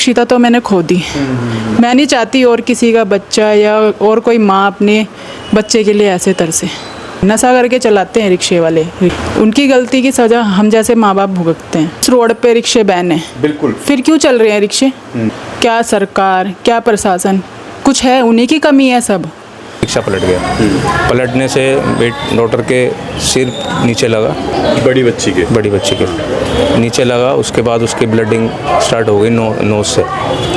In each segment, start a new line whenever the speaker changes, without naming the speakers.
सुरक्षिता तो मैंने खो दी। मैं नहीं चाहती और किसी का बच्चा या और कोई माँ अपने बच्चे के लिए ऐसे तरसे। नशा करके चलाते हैं रिक्शे वाले, उनकी गलती की सज़ा हम जैसे माँ बाप भुगतते हैं। इस रोड पे रिक्शे बैन है, बिल्कुल, फिर क्यों चल रहे हैं रिक्शे? क्या सरकार, क्या प्रशासन, कुछ है, उन्हीं की कमी है सब।
रिक्शा पलट गया, पलटने से डॉक्टर के सिर नीचे लगा, बड़ी बच्ची के नीचे लगा। उसके बाद उसकी ब्लडिंग स्टार्ट हो गई नोज से।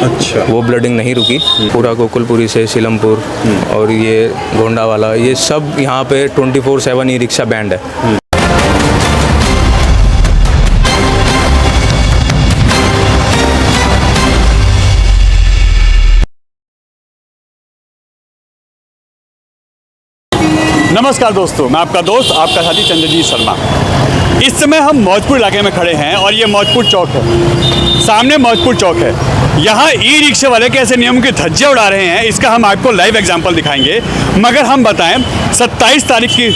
अच्छा। वो ब्लडिंग नहीं रुकी, पूरा गोकुलपुरी से सीलमपुर और ये गोंडा वाला, ये सब यहाँ पे 24/7 ई रिक्शा बैंड है।
नमस्कार दोस्तों, मैं आपका दोस्त, आपका साथी चंद्रजीत शर्मा। इस समय हम मौजपुर इलाके में खड़े हैं और ये मौजपुर चौक है। सामने मौजपुर चौक है। यहाँ ई रिक्शे वाले कैसे नियम की धज्जे उड़ा रहे हैं, इसका हम आपको लाइव एग्जांपल दिखाएंगे। मगर हम बताएं, 27 तारीख की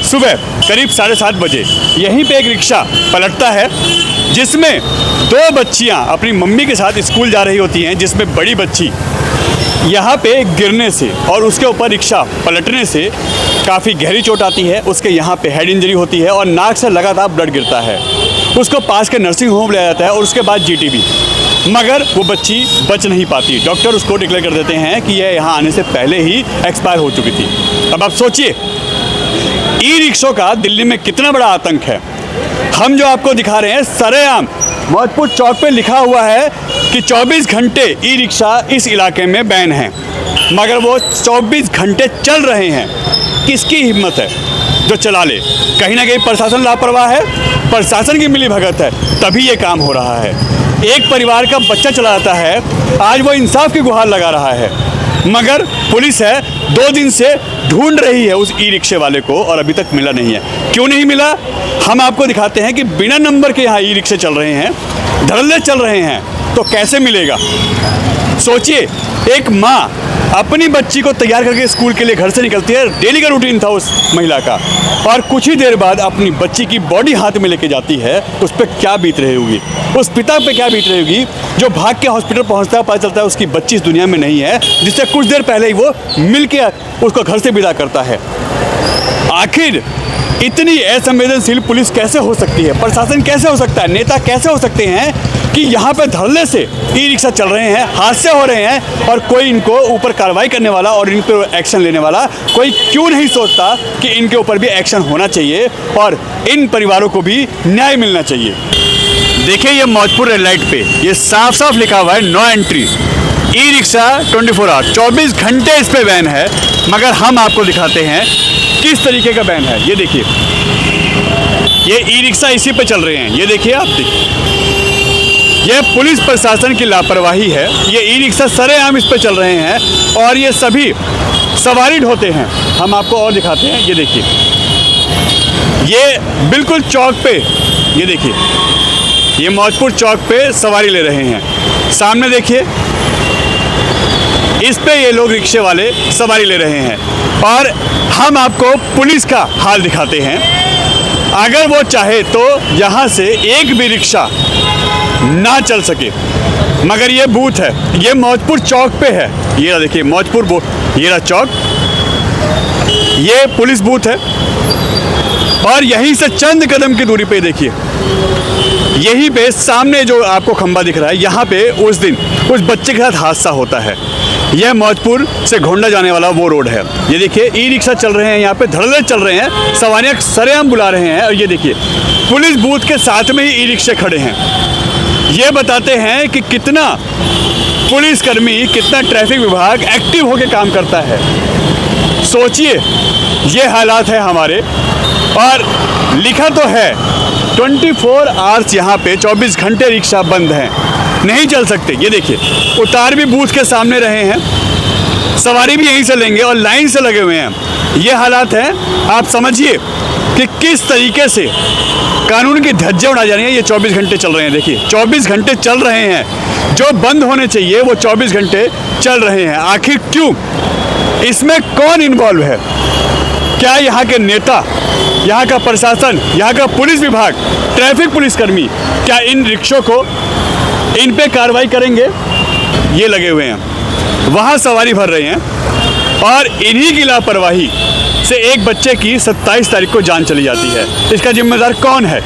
सुबह करीब 7:30 बजे यहीं पे एक रिक्शा पलटता है, जिसमें 2 बच्चियाँ अपनी मम्मी के साथ स्कूल जा रही होती हैं, जिसमें बड़ी बच्ची यहाँ पे गिरने से और उसके ऊपर रिक्शा पलटने से काफ़ी गहरी चोट आती है। उसके यहाँ पे हेड इंजरी होती है और नाक से लगातार ब्लड गिरता है। उसको पास के नर्सिंग होम ले जाता है और उसके बाद जीटीबी, मगर वो बच्ची बच नहीं पाती। डॉक्टर उसको डिक्लेयर कर देते हैं कि यह यहाँ आने से पहले ही एक्सपायर हो चुकी थी। अब आप सोचिए, ई रिक्शों का दिल्ली में कितना बड़ा आतंक है। हम जो आपको दिखा रहे हैं, सरेआम मौजपुर चौक पे लिखा हुआ है कि 24 घंटे ई रिक्शा इस इलाके में बैन है, मगर वो 24 घंटे चल रहे हैं। किसकी हिम्मत है जो चला ले? कहीं ना कहीं प्रशासन लापरवाह है, प्रशासन की मिलीभगत है, तभी ये काम हो रहा है। एक परिवार का बच्चा चला जाता है, आज वो इंसाफ की गुहार लगा रहा है, मगर पुलिस है 2 दिन से ढूंढ रही है उस ई रिक्शे वाले को और अभी तक मिला नहीं है। क्यों नहीं मिला, हम आपको दिखाते हैं कि बिना नंबर के यहाँ ई रिक्शे चल रहे हैं, धड़ल्ले चल रहे हैं, तो कैसे मिलेगा? सोचिए, एक माँ अपनी बच्ची को तैयार करके स्कूल के लिए घर से निकलती है, डेली का रूटीन था उस महिला का, और कुछ ही देर बाद अपनी बच्ची की बॉडी हाथ में लेके जाती है, उस पर क्या बीत रही होगी, उस पिता पे क्या बीत रही होगी जो भाग के हॉस्पिटल पहुंचता है, पता चलता है उसकी बच्ची इस दुनिया में नहीं है, जिससे कुछ देर पहले ही वो मिल के उसको घर से विदा करता है। आखिर इतनी असंवेदनशील पुलिस कैसे हो सकती है, प्रशासन कैसे हो सकता है, नेता कैसे हो सकते हैं कि यहाँ पे धड़ल्ले से ई रिक्शा चल रहे हैं, हादसे हो रहे हैं और कोई इनको ऊपर कार्रवाई करने वाला और इन पर एक्शन लेने वाला कोई क्यों नहीं सोचता कि इनके ऊपर भी एक्शन होना चाहिए और इन परिवारों को भी न्याय मिलना चाहिए। देखिए, ये मौजपुर रेड लाइट पे ये साफ साफ लिखा हुआ है, no entry. E rickshaw 24 hour 24 घंटे इस पे बैन है, मगर हम आपको दिखाते हैं किस तरीके का बैन है। ये देखिए, ये ई रिक्शा इसी पे चल रहे हैं। ये देखिए, आप देखिए, ये पुलिस प्रशासन की लापरवाही है। ये ई रिक्शा सरेआम इस पे चल रहे हैं और ये सभी सवारी ढोते हैं। हम आपको और दिखाते हैं। ये देखिए, ये बिल्कुल चौक पे, ये देखिए, ये मौजपुर चौक पे सवारी ले रहे हैं। सामने देखिए, इस पे ये लोग रिक्शे वाले सवारी ले रहे हैं और हम आपको पुलिस का हाल दिखाते हैं। अगर वो चाहे तो यहाँ से एक भी रिक्शा ना चल सके, मगर ये बूथ है, ये मौजपुर चौक पे है। ये रहा, देखिए मौजपुर ये रहा चौक, ये पुलिस बूथ है और यहीं से चंद कदम की दूरी पे देखिए, यहीं पे सामने जो आपको खंबा दिख रहा है, यहाँ पे उस दिन उस बच्चे के साथ हादसा होता है। यह मौजपुर से गोंडा जाने वाला वो रोड है। ये देखिए, ई रिक्शा चल रहे हैं, यहाँ पे धड़ल्ले चल रहे हैं, सवारियाँ सरेआम बुला रहे हैं और ये देखिए, पुलिस बूथ के साथ में ही ई रिक्शे खड़े हैं। ये बताते हैं कि कितना पुलिसकर्मी, कितना ट्रैफिक विभाग एक्टिव होकर काम करता है। सोचिए, ये हालात है हमारे, और लिखा तो है 24 आवर्स यहाँ पे 24 घंटे रिक्शा बंद हैं, नहीं चल सकते। ये देखिए, उतार भी बूथ के सामने रहे हैं, सवारी भी यहीं से लेंगे और लाइन से लगे हुए हैं। ये हालात हैं। आप समझिए कि किस तरीके से कानून की धज्जे उड़ा जा रही हैं। ये 24 घंटे चल रहे हैं। देखिए, 24 घंटे चल रहे हैं, जो बंद होने चाहिए वो 24 घंटे चल रहे हैं। आखिर क्यों? इसमें कौन इन्वॉल्व है? क्या यहाँ के नेता, यहाँ का प्रशासन, यहाँ का पुलिस विभाग, ट्रैफिक पुलिसकर्मी क्या इन रिक्शों को, इन पे कार्रवाई करेंगे? ये लगे हुए हैं, वहाँ सवारी भर रहे हैं और इन्हीं की लापरवाही से एक बच्चे की 27 तारीख को जान चली जाती है। इसका जिम्मेदार कौन है?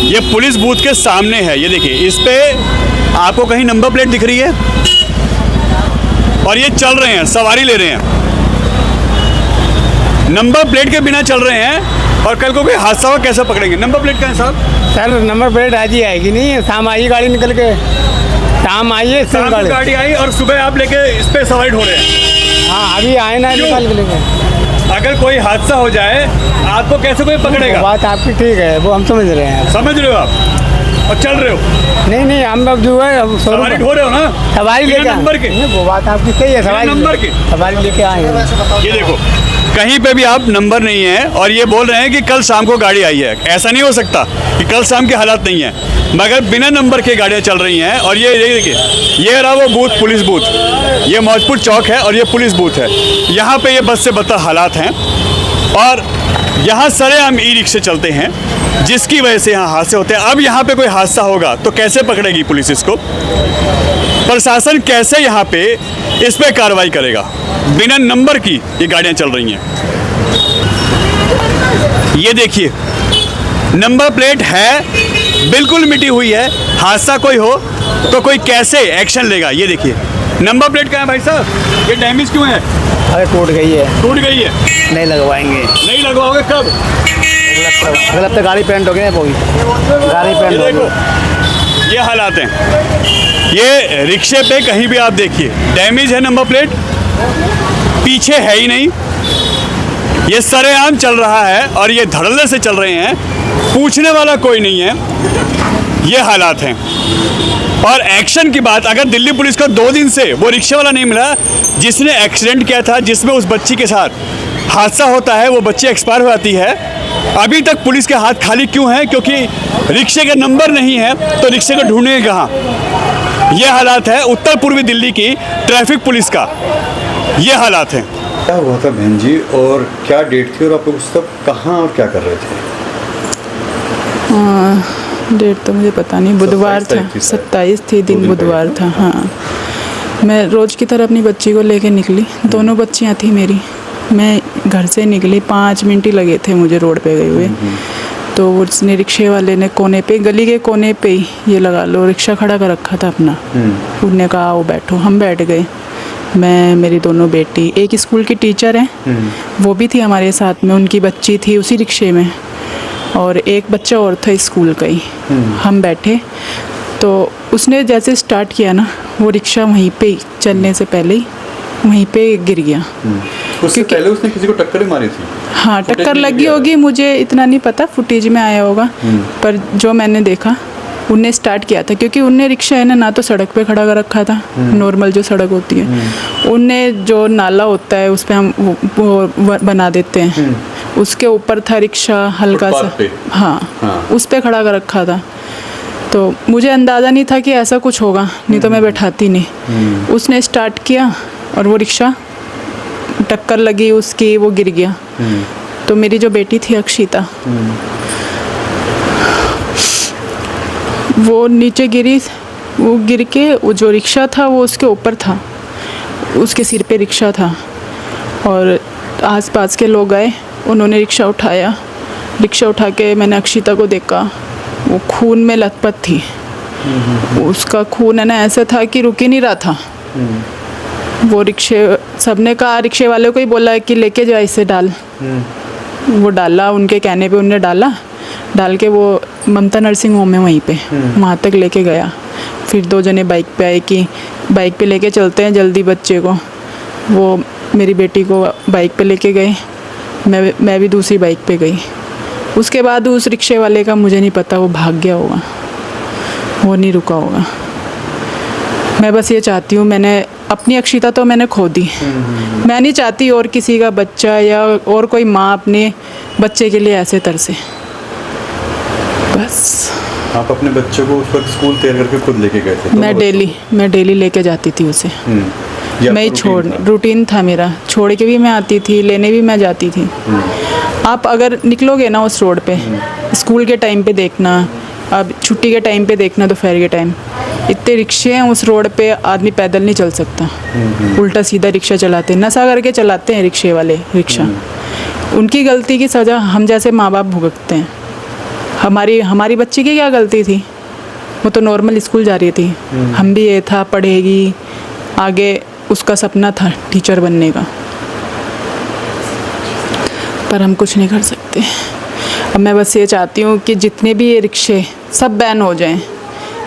ये पुलिस बूथ के सामने है, ये देखिए, इस पे आपको कहीं नंबर प्लेट दिख रही है और ये चल रहे हैं, सवारी ले रहे हैं, नंबर प्लेट के बिना चल रहे हैं और कल को कोई हादसा हो कैसे पकड़ेंगे? नंबर प्लेट का है साहब?
सर नंबर प्लेट आज ही आएगी नहीं, शाम आई गाड़ी निकल के, शाम आई है
शाम को गाड़ी आई और सुबह आप लेके इस पे सवारी ढो रहे हैं।
हाँ अभी आए ना
क्यों?
निकाल के लेंगे।
अगर कोई हादसा हो जाए आपको कैसे कोई पकड़ेगा?
बात आपकी ठीक है, वो हम समझ रहे हैं।
समझ रहे हो आप? और चल रहे हो?
नहीं हम लोग जो है अब
सवारी ढो रहे हो ना?
सवारी
बिना
लेके
नंबर के?
नहीं, वो बात आपकी सही है, सवारी
नंबर के?
सवारी लेके आए हैं।
ये देखो, कहीं पे भी आप नंबर नहीं है और ये बोल रहे हैं कि कल शाम को गाड़ी आई है। ऐसा नहीं हो सकता कि कल शाम के हालात नहीं है, मगर बिना नंबर के गाड़ियाँ चल रही हैं। और ये देखिए, ये रहा वो बूथ, पुलिस बूथ, ये मौजपुर चौक है और ये पुलिस बूथ है। यहाँ पे ये बस से बदतर हालात हैं और यहाँ सरेआम ई रिक्शे चलते हैं, जिसकी वजह से यहाँ हादसे होते हैं। अब यहाँ पे कोई हादसा होगा तो कैसे पकड़ेगी पुलिस इसको? प्रशासन कैसे यहाँ पे इस पे कार्रवाई करेगा? बिना नंबर की ये गाड़ियाँ चल रही हैं। ये देखिए, नंबर प्लेट है, बिल्कुल मिटी हुई है। हादसा कोई हो तो कोई कैसे एक्शन लेगा? ये देखिए, नंबर प्लेट कहाँ है भाई साहब? ये डैमेज क्यों है?
अरे टूट गई है,
टूट गई है,
नहीं लगवाएंगे।
नहीं लगवाओगे कब?
अगले हफ्ते गाड़ी पेंट हो गई है, गाड़ी
ये
पेंट हो
देखो,
गई।
ये हालात हैं। ये रिक्शे पे कहीं भी आप देखिए डैमेज है, नंबर प्लेट पीछे है ही नहीं। ये सरेआम चल रहा है और ये धड़ल्ले से चल रहे हैं, पूछने वाला कोई नहीं है। ये हालात हैं। और एक्शन की बात, अगर दिल्ली पुलिस को 2 दिन से वो रिक्शे वाला नहीं मिला जिसने एक्सीडेंट किया था, जिसमें उस बच्ची के साथ हादसा होता है, वो बच्ची एक्सपायर हो जाती है, अभी तक पुलिस के हाथ खाली क्यों हैं? क्योंकि रिक्शे का नंबर नहीं है तो रिक्शे को ढूंढेंगे कहाँ? ये हालात है उत्तर पूर्वी दिल्ली की ट्रैफिक पुलिस का, ये हालात हैं।
क्या हुआ था बहन जी, और क्या डेट थी, और आप लोग उस वक्त कहाँ और क्या कर रहे थे?
डेट तो मुझे पता नहीं, बुधवार था, 27 थी, दिन बुधवार था। हाँ, मैं रोज़ की तरह अपनी बच्ची को लेके निकली, दोनों बच्चियाँ थी मेरी। मैं घर से निकली, 5 मिनट ही लगे थे मुझे रोड पे गए हुए। तो उसने, रिक्शे वाले ने कोने पे, गली के कोने पे ही ये लगा लो, रिक्शा खड़ा कर रखा था अपना। उनने कहा आओ बैठो, हम बैठ गए। मैं, मेरी दोनों बेटी, एक स्कूल की टीचर है, वो भी थी हमारे साथ में, उनकी बच्ची थी उसी रिक्शे में, और एक बच्चा और था स्कूल का ही। हम बैठे तो उसने जैसे स्टार्ट किया ना, वो रिक्शा वहीं पे ही, चलने से पहले ही वहीं पे गिर गया।
उससे पहले उसने किसी को टक्कर मारी थी?
हाँ, टक्कर लगी होगी, मुझे इतना नहीं पता, फुटेज में आया होगा, पर जो मैंने देखा उनने स्टार्ट किया था, क्योंकि उनने रिक्शा है ना तो सड़क पे खड़ा कर रखा था, नॉर्मल जो सड़क होती है, उनने जो नाला होता है उस पे हम वो बना देते हैं, उसके ऊपर था रिक्शा हल्का सा, हाँ, उस पे खड़ा कर रखा था। तो मुझे अंदाज़ा नहीं था कि ऐसा कुछ होगा, नहीं तो मैं बैठाती नहीं। उसने स्टार्ट किया और वो रिक्शा, टक्कर लगी उसकी, वो गिर गया। तो मेरी जो बेटी थी अक्षिता, वो नीचे गिरी, वो गिर के, वो जो रिक्शा था वो उसके ऊपर था, उसके सिर पे रिक्शा था। और आसपास के लोग आए, उन्होंने रिक्शा उठाया, रिक्शा उठा के मैंने अक्षिता को देखा, वो खून में लथपथ थी। उसका खून है ना ऐसा था कि रुक ही नहीं रहा था। वो रिक्शे, सबने कहा, रिक्शे वाले को ही बोला कि लेके जा इसे, डाल। वो डाला, उनके कहने पे उनने डाल के वो ममता नर्सिंग होम है वहीं पे, वहाँ तक लेके गया। फिर 2 जने बाइक पे आए कि बाइक पे लेके चलते हैं जल्दी बच्चे को। वो मेरी बेटी को बाइक पे लेके गए, मैं भी दूसरी बाइक पे गई। उसके बाद उस रिक्शे वाले का मुझे नहीं पता, वो भाग गया होगा, वो नहीं रुका होगा। मैं बस ये चाहती हूँ, मैंने अपनी अक्षिता तो मैंने खो दी, मैं नहीं चाहती और किसी का बच्चा या और कोई माँ अपने बच्चे के लिए ऐसे तरसे। बस
आप अपने बच्चे को उस वक्त स्कूल तैयार करके खुद लेके गए थे?
मैं डेली लेके जाती थी उसे। मैं छोड़, रूटीन था मेरा, छोड़ के भी मैं आती थी, लेने भी मैं जाती थी। आप अगर निकलोगे ना उस रोड पे, स्कूल के टाइम पे देखना अब छुट्टी के टाइम पे देखना, दोपहर के टाइम इतने रिक्शे हैं उस रोड पे, आदमी पैदल नहीं चल सकता, उल्टा सीधा रिक्शा चलाते हैं, नशा करके चलाते हैं रिक्शे वाले रिक्शा। उनकी गलती की सज़ा हम जैसे माँ बाप भुगतते हैं। हमारी बच्ची की क्या गलती थी? वो तो नॉर्मल स्कूल जा रही थी, हम भी ये था पढ़ेगी, आगे उसका सपना था टीचर बनने का, पर हम कुछ नहीं कर सकते। अब मैं बस ये चाहती हूँ कि जितने भी ये रिक्शे सब बैन हो जाएं,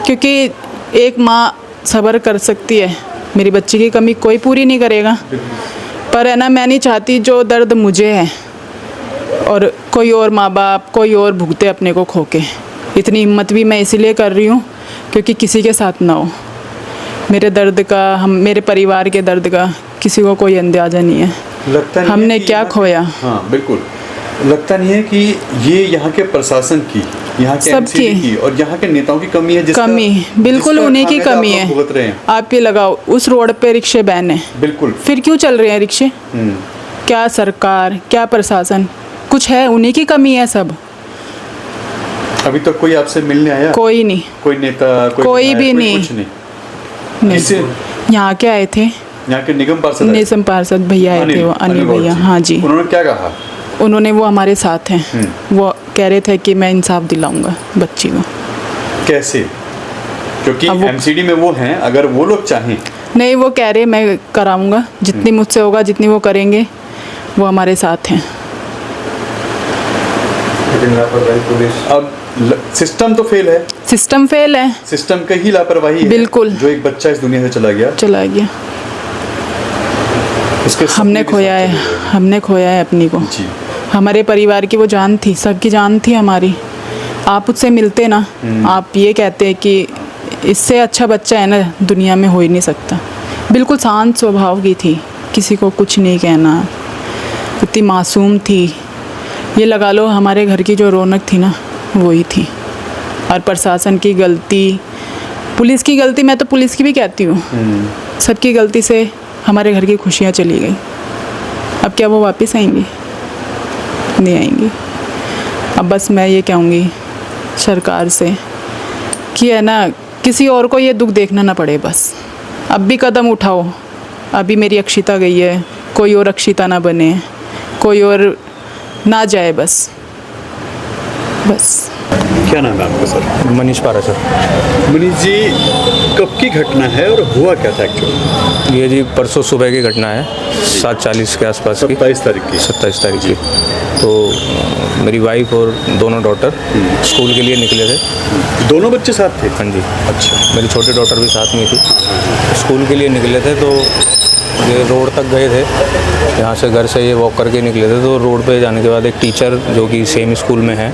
क्योंकि एक माँ सब्र कर सकती है, मेरी बच्ची की कमी कोई पूरी नहीं करेगा, पर है ना, मैं नहीं चाहती जो दर्द मुझे है और कोई और माँ बाप कोई और भुगते अपने को खो के। इतनी हिम्मत भी मैं इसीलिए कर रही हूँ क्योंकि किसी के साथ ना हो। मेरे दर्द का, मेरे परिवार के दर्द का किसी को कोई अंदाज़ा नहीं है।
लगता नहीं
हमने
है कि
क्या
यहाँ के-
खोया।
हाँ बिल्कुल, लगता नहीं है कि ये यहाँ के प्रशासन की, यहाँ के
सबकी।
MCD की और यहाँ के नेताओं की कमी है,
कमी बिल्कुल उन्हीं की कमी
आप लोग भुगत रहे
है।
हैं।
आप ये लगाओ, उस रोड पे रिक्शे बैन है,
बिल्कुल।
फिर क्यों चल रहे हैं रिक्शे? क्या सरकार, क्या प्रशासन, कुछ है, उन्हीं की कमी है सब।
अभी तक कोई आपसे मिलने आया?
कोई नहीं,
कोई नेता,
कोई
विधायक,
भी नहीं।
कुछ नहीं।
नहीं।
इससे
यहाँ के आए थे,
यहाँ के निगम पार्षद आए?
निगम पार्षद भैया आए थे, वो अनिल
गौड़
भैया।
जी।
हाँ जी,
उन्होंने क्या कहा?
उन्होंने, वो हमारे साथ हैं, वो कह रहे थे कि मैं इंसाफ दिलाऊंगा बच्ची को।
कैसे? क्योंकि
अब वो-
MCD में वो हैं, अगर वो लोग चाहें।
नहीं, वो कह रहे मैं कराऊंगा, जितनी मुझसे होगा, जितनी वो करेंगे, वो हमारे साथ हैं।
अब सिस्टम तो फेल है,
सिस्टम फेल है,
सिस्टम का ही लापरवाही है।
बिल्कुल।
जो एक बच्चा इस दुनिया से चला गया,
चला गया,
उसके सपने
हमने
के
खोया
साथ
है,
चले गए।
हमने खोया है अपनी को।
जी।
हमारे परिवार की वो जान थी, सबकी जान थी हमारी। आप उससे मिलते ना, आप ये कहते हैं कि इससे अच्छा बच्चा है ना दुनिया में हो ही नहीं सकता। बिल्कुल शांत स्वभाव की थी, किसी को कुछ नहीं कहना, इतनी मासूम थी। ये लगा लो हमारे घर की जो रौनक थी ना, वही थी। और प्रशासन की गलती, पुलिस की गलती, मैं तो पुलिस की भी कहती हूँ, सबकी गलती से हमारे घर की खुशियाँ चली गई। अब क्या वो वापस आएंगी? नहीं आएंगी। अब बस मैं ये कहूँगी सरकार से कि है ना, किसी और को ये दुख देखना ना पड़े बस। अब भी कदम उठाओ। अभी मेरी अक्षिता गई है, कोई और अक्षिता ना बने, कोई और ना जाए, बस बस।
क्या नाम है आपका सर?
मनीष पारा सर।
मनीष जी, कब की घटना है और हुआ क्या था एक्चुअली?
ये जी परसों सुबह की घटना है, 7:40 के आसपास की,
27 तारीख की।
27 तारीख की। तो मेरी वाइफ और दोनों डॉटर स्कूल के लिए निकले थे।
दोनों बच्चे साथ थे?
हाँ जी,
अच्छा।
मेरी छोटी डॉटर भी साथ में थी। स्कूल के लिए निकले थे, तो ये रोड तक गए थे, यहाँ से घर से ये वॉक करके निकले थे। तो रोड पे जाने के बाद एक टीचर जो कि सेम स्कूल में है,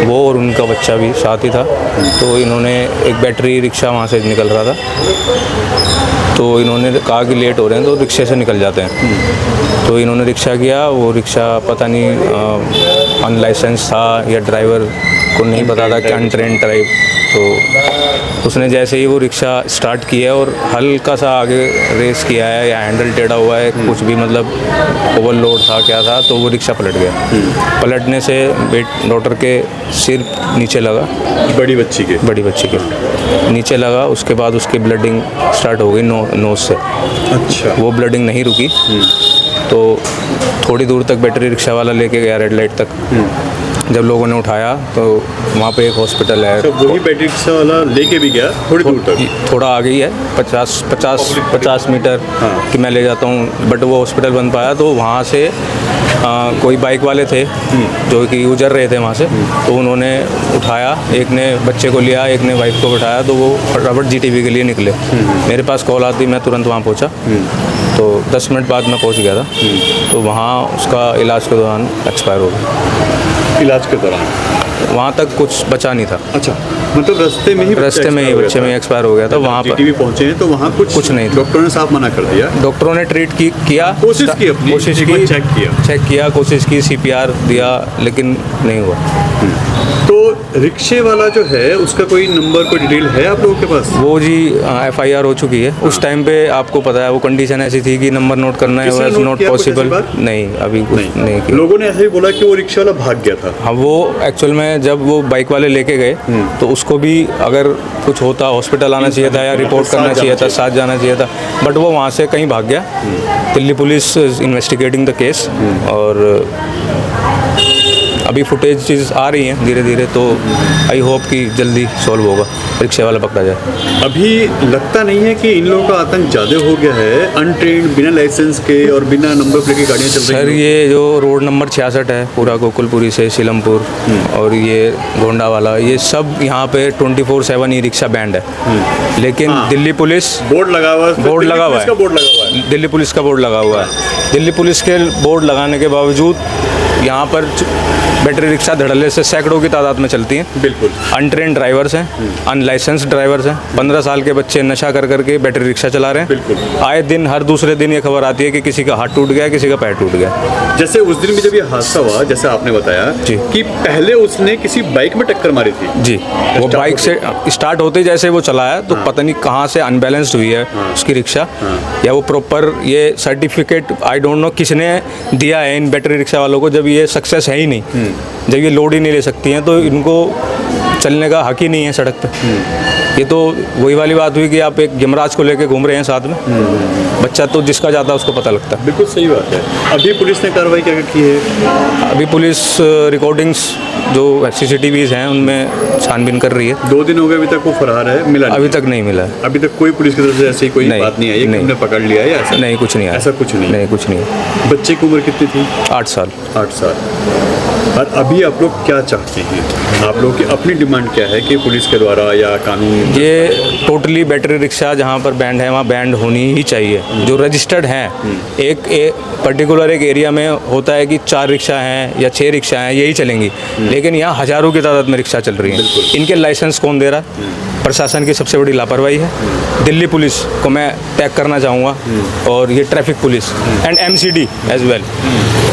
वो और उनका बच्चा भी साथ ही था। तो इन्होंने, एक बैटरी रिक्शा वहाँ से निकल रहा था, तो इन्होंने कहा कि लेट हो रहे हैं तो रिक्शे से निकल जाते हैं। तो इन्होंने रिक्शा किया, वो रिक्शा पता नहीं अनलाइसेंस था या ड्राइवर को नहीं पता था कि अनट्रेंड टाइप। तो उसने जैसे ही वो रिक्शा स्टार्ट किया और हल्का सा आगे रेस किया है या हैंडल टेढ़ा हुआ है, कुछ भी मतलब ओवरलोड था क्या था, तो वो रिक्शा पलट गया। पलटने से डॉटर के सिर नीचे लगा,
बड़ी बच्ची के
नीचे लगा। उसके बाद उसकी ब्लडिंग स्टार्ट हो गई नोज से।
अच्छा।
वो ब्लडिंग नहीं रुकी, तो थोड़ी दूर तक बैटरी रिक्शा वाला लेके गया रेड लाइट तक। जब लोगों ने उठाया तो वहाँ पे एक हॉस्पिटल है।
तो वही बैटरी रिक्शा वाला लेके भी गया थोड़ी दूर तक?
थोड़ा आगे ही है, 50 मीटर कि मैं ले जाता हूँ, बट वो हॉस्पिटल बन पाया। तो वहाँ से कोई बाइक वाले थे जो कि गुजर रहे थे वहाँ से, तो उन्होंने उठाया, एक ने बच्चे को लिया, एक ने वाइफ को बिठाया, तो वो फटाफट GTV के लिए निकले। मेरे पास कॉल आती, मैं तुरंत वहाँ पहुँचा। तो 10 मिनट बाद मैं पहुँच गया था। तो वहाँ उसका इलाज के दौरान एक्सपायर हो गया।
इलाज के दौरान
वहाँ तक कुछ बचा नहीं था।
अच्छा, मतलब रास्ते में ही
बच्चे में एक्सपायर हो गया था। वहाँ पर
GTV पहुंचे हैं तो वहाँ कुछ
नहीं था।
डॉक्टरों ने साफ मना कर दिया?
डॉक्टरों ने ट्रीट किया,
कोशिश की अपनी,
कोशिश
एक बार
की,
चेक किया,
कोशिश की, CPR दिया, लेकिन नहीं हुआ।
तो रिक्शे वाला जो है उसका कोई नंबर, कोई डिटेल है आप लोगों के पास?
वो जी FIR हो चुकी है। उस टाइम पे आपको पता है वो कंडीशन ऐसी थी कि नंबर नोट करना है,
किसी ने
वॉज
नोट
नॉट
किया कुछ ऐसी
पॉसिबल।
बात?
नहीं, अभी कुछ नहीं किया।
लोगों ने ऐसा ही बोला कि वो रिक्शे वाला भाग गया था।
हाँ, वो एक्चुअल में जब वो बाइक वाले लेके गए तो उसको भी अगर कुछ होता हॉस्पिटल आना चाहिए था या रिपोर्ट करना चाहिए था, साथ जाना चाहिए था, बट वो वहाँ से कहीं भाग गया। Delhi police is investigating the case और अभी फुटेज आ रही हैं धीरे धीरे, तो आई होप कि जल्दी सॉल्व होगा, रिक्शे वाला पकड़ा जाए।
अभी लगता नहीं है कि इन लोगों का आतंक ज़्यादा हो गया है? अनट्रेन्ड, बिना लाइसेंस के और बिना नंबर प्लेट की गाड़ियाँ चल रही
सर,
हैं।
ये जो रोड नंबर 66 है पूरा गोकुलपुरी से सीलमपुर और ये गोंडा वाला, ये सब यहाँ पे 24/7 ई रिक्शा बैंड है। लेकिन दिल्ली पुलिस
बोर्ड लगा हुआ है,
बोर्ड लगा हुआ है।
बोर्ड लगा हुआ है।
दिल्ली पुलिस का बोर्ड लगा हुआ है। दिल्ली पुलिस के बोर्ड लगाने के बावजूद यहाँ पर बैटरी रिक्शा धड़ल्ले से सैकड़ों की तादाद में चलती हैं।
बिल्कुल।
अनट्रेन ड्राइवर्स हैं, अनलाइसेंस ड्राइवर्स हैं। 15 साल के बच्चे नशा कर करके बैटरी रिक्शा चला रहे हैं।
बिल्कुल।
आए दिन, हर दूसरे दिन ये खबर आती है कि किसी का हाथ टूट गया, किसी का पैर टूट गया।
जैसे उस दिन भी जब ये हादसा हुआ, जैसे आपने बताया
जी।
कि पहले उसने किसी बाइक में टक्कर मारी थी।
जी, वो बाइक से स्टार्ट होते जैसे वो चलाया तो पता नहीं कहाँ से अनबैलेंस्ड हुई है उसकी रिक्शा, या वो प्रॉपर ये सर्टिफिकेट आई डोंट नो किसने दिया है इन बैटरी रिक्शा वालों को, जब ये सक्सेस है ही नहीं, जब ये लोड ही नहीं ले सकती हैं तो इनको चलने का हक ही नहीं है सड़क पे। ये तो वही वाली बात हुई कि आप एक यमराज को लेके घूम रहे हैं साथ में। बच्चा तो जिसका जाता है उसको पता लगता है।
बिल्कुल सही बात है। अभी पुलिस ने कार्रवाई क्या की है?
अभी पुलिस रिकॉर्डिंग्स जो CCTVs हैं उनमें छानबीन कर रही है।
2 दिन हो गए अभी तक वो फरार है, मिला नहीं।
अभी तक नहीं मिला है।
अभी तक कोई पुलिस की तरफ से ऐसी कोई
नहीं,
बात नहीं आई है कि
नहीं।
हमने पकड़ लिया है या ऐसा?
नहीं, कुछ नहीं आया।
ऐसा कुछ नहीं।
नहीं, कुछ नहीं है।
बच्चे की उम्र कितनी थी?
8 साल।
8 साल। और अभी आप लोग क्या चाहते हैं? आप लोग की अपनी डिमांड क्या है कि पुलिस के द्वारा या कानून?
ये टोटली बैटरी रिक्शा जहाँ पर बैंड है वहाँ बैंड होनी ही चाहिए, जो रजिस्टर्ड हैं। एक पर्टिकुलर एक एरिया में होता है कि 4 रिक्शा हैं या 6 रिक्शा हैं, यही चलेंगी, लेकिन यहाँ हज़ारों की तादाद में रिक्शा चल रही हैं। इनके लाइसेंस कौन दे रहा है? प्रशासन की सबसे बड़ी लापरवाही है। दिल्ली पुलिस को मैं टैग करना चाहूँगा, और ये traffic police and MCD as well.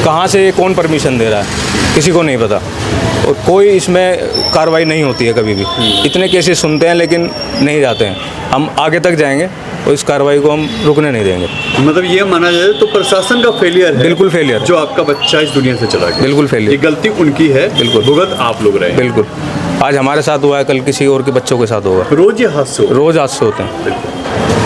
कहाँ से कौन परमिशन दे रहा है किसी को नहीं पता, और कोई इसमें कार्रवाई नहीं होती है कभी भी। इतने केसेस सुनते हैं लेकिन नहीं जाते हैं। हम आगे तक जाएंगे और इस कार्रवाई को हम रुकने नहीं देंगे।
मतलब ये माना जाए तो प्रशासन का फेलियर है।
बिल्कुल फेलियर।
जो आपका बच्चा इस दुनिया से चला गया।
बिल्कुल
ये
फेलियर।
गलती उनकी है।
बिल्कुल।
भुगत आप लोग रहे हैं।
बिल्कुल। आज हमारे साथ हुआ है, कल किसी और के बच्चों के साथ होगा।
रोज ये हादसे होते हैं।
रोज़ हादसे होते हैं।
बिल्कुल।